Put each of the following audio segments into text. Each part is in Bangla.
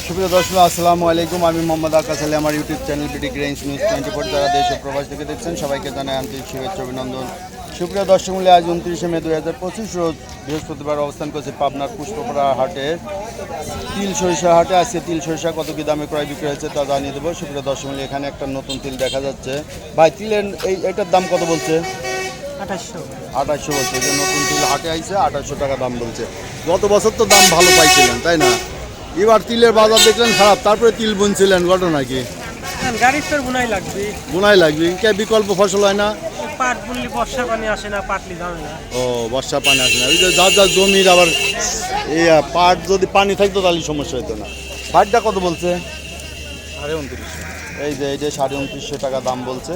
সুপ্রিয় দর্শক আসসালামু আলাইকুম। আমি মোহাম্মদ আকাশ আলী। আমার YouTube channel BD grains news 24 যারা দেশ ও প্রবাস থেকে দেখছেন সবাইকে জানাই আন্তরিক শুভেচ্ছা অভিনন্দন। সুপ্রিয় দর্শক মূল্যে আজ 29শে মে 2025 রোজ বৃহস্পতিবার অবস্থান করছে পাবনার পুষ্পপাড়া হাটে তিল সরিষা হাটে। আজকে তিল সরিষা কত কী দামে ক্রয় বিক্রি হয়েছে তা জানিয়ে দেবো। সুপ্রিয় দর্শক মূল্যে এখানে একটা নতুন তিল দেখা যাচ্ছে। ভাই তিলের এটার দাম কত বলছে? 2800 বলছে। যে নতুন তিল হাটে আইছে 2800 টাকা দাম বলছে। গত বছর তো দাম ভালো পাইছিলেন তাই না? এবার তিলের বাজার দেখলেন খারাপ, তারপরে তিল বুনছিলেন, ঘটনা কি? বুনাই লাগবে কে বিকল্প ফসল হয় না? পাট বুনলি বর্ষা পানি আসে না, পাটলি দামে না। ও বর্ষা পানি আসে না। ওই যে যার যার জমির আবার এই পাট যদি পানি থাকতো তাহলে সমস্যা হতো না। পাটটা কত বলছে? 2900। এই যে 2950 টাকা দাম বলছে।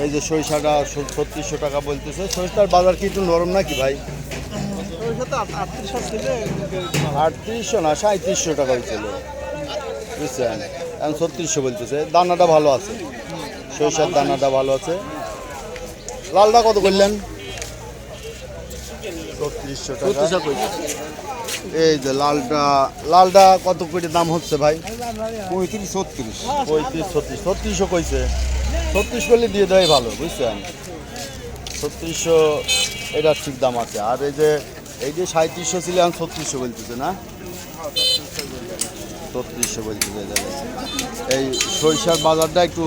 এই যে সরিষাটা 3600 টাকা বলতেছে। সরিষার বাজার কি একটু নরম নাকি ভাই? 3800 না 3700 টাকা হয়েছিল বুঝছেন, এখন 3600 বলতেছে। দানাটা ভালো আছে, সরিষার দানাটা ভালো আছে। লালটা কত করলেন? 3600 টাকা। এই যে লালটা কত করে দাম হচ্ছে ভাই? 35-36 কইছে। 36 করলে দিয়ে দেওয়াই ভালো বুঝছেন। 3600 এটার ঠিক দাম আছে। আর এই যে 3700 ছিল, এখন 3600 বলতেছে না? 3600 বলতেছে। এই সরিষার বাজারটা একটু,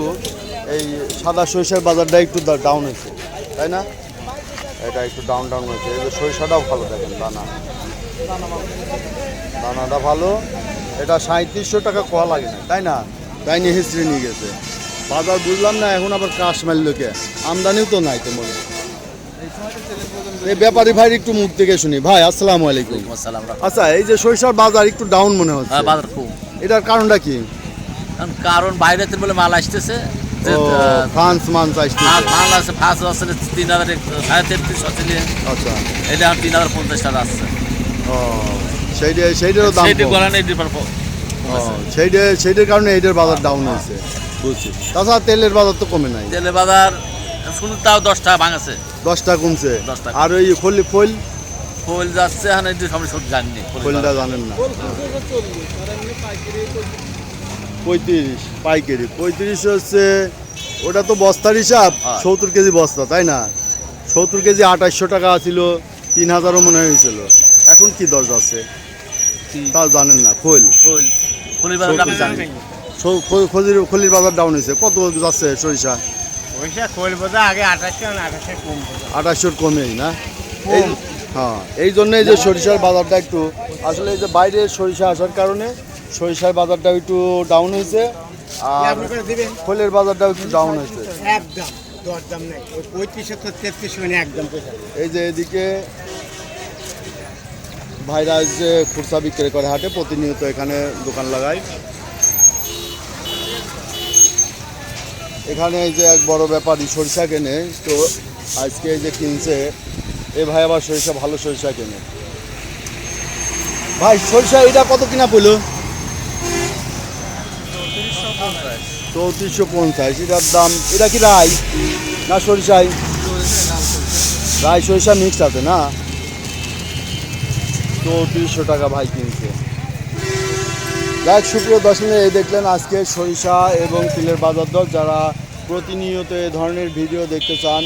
এই সাদা সরিষার বাজারটা একটু ডাউন হয়েছে তাই না? এটা একটু ডাউন হয়েছে। এই যে সরিষাটাও ভালো, দেখেন দানাটা ভালো। এটা 3700 টাকা কোয়া লাগে না তাই না? তাই নিয়ে হিস্ট্রি নিয়ে গেছে বাজার, বুঝলাম না এখন আবার কাশ মারলোকে আমদানিও তো নাই তো মনে। এই ব্যাপারী ভাই একটু মুখ থেকে শুনি। ভাই আসসালামু আলাইকুম। আচ্ছা, এই যে সরিষার বাজার একটু ডাউন মনে হচ্ছে, বাজার কম। এটার কারণটা কি? কারণ বাইরে বলে মাল আসতেছে, ফ্রান্স মাছ আসতেছে। মাল আছে ফার্স্ট আসলে 3000 3300 ছিল। আচ্ছা, এটা এখন 3050 টাকা আসছে। ও সেইটারও দাম কম। সেইটার কারণে এইটার বাজার ডাউন হয়েছে বুঝছি। তাছাড়া তেলের বাজার তো কমে নাই। তেলের বাজার শুধু তাও 10 টাকা ভাঙাছে, 10 টাকা কমছে। 10 টাকা। আর ওই ফুল যাচ্ছে এখন একটু সব জানিনি, ফুলটা জানেন না। 35 পাইকারি, 35 হচ্ছে ওটা তো বস্তার হিসাব। 70 কেজি বস্তা তাই না? 70 কেজি 2800 টাকা ছিল, 3000ও মনে হয়েছিল। এখন কি দর আছে তাও জানেন না। ফুলের বাজার আপনি জানেন? খলির বাজার ডাউন হয়েছে। কত যাচ্ছে সরিষা? আগে 2800 কমেই না? হ্যাঁ, এই জন্য এই যে সরিষার বাজারটা একটু, আসলে এই যে বাইরের সরিষা আসার কারণে সরিষার বাজারটা একটু ডাউন হয়েছে। আর খোলের বাজারটাও একটু ডাউন হয়েছে। এই যে এদিকে ভাইরা যে খুচরা বিক্রি করে হাটে, প্রতিনিয়ত এখানে দোকান লাগায়। এখানে এই যে এক বড় ব্যাপারী সরিষা কেনে, তো আজকে এই যে কিনছে এ ভাই আবার সরিষা, ভালো সরিষা কেনে। ভাই সরিষা এটা কত কিনা পড়লো? 3450 এটার দাম। এটা কি রাই না সরিষাই? রাই সরিষা মিক্সড আছে না? 3400 টাকা ভাই কিনছে। যাই সুপ্রিয় দর্শক, এই দেখলেন আজকে সরিষা এবং তিলের বাজার দর। যারা প্রতিনিয়ত এ ধরনের ভিডিও দেখতে চান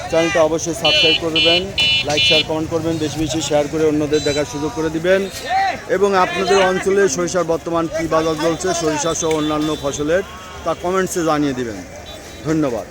চ্যানেলটা অবশ্যই সাবস্ক্রাইব করবেন, লাইক শেয়ার কমেন্ট করবেন, বেশি বেশি শেয়ার করে অন্যদের দেখার সুযোগ করে দিবেন। এবং আপনাদের অঞ্চলে সরিষার বর্তমান কী বাজার চলছে, সরিষা সহ অন্যান্য ফসলের, তা কমেন্টসে জানিয়ে দিবেন। ধন্যবাদ।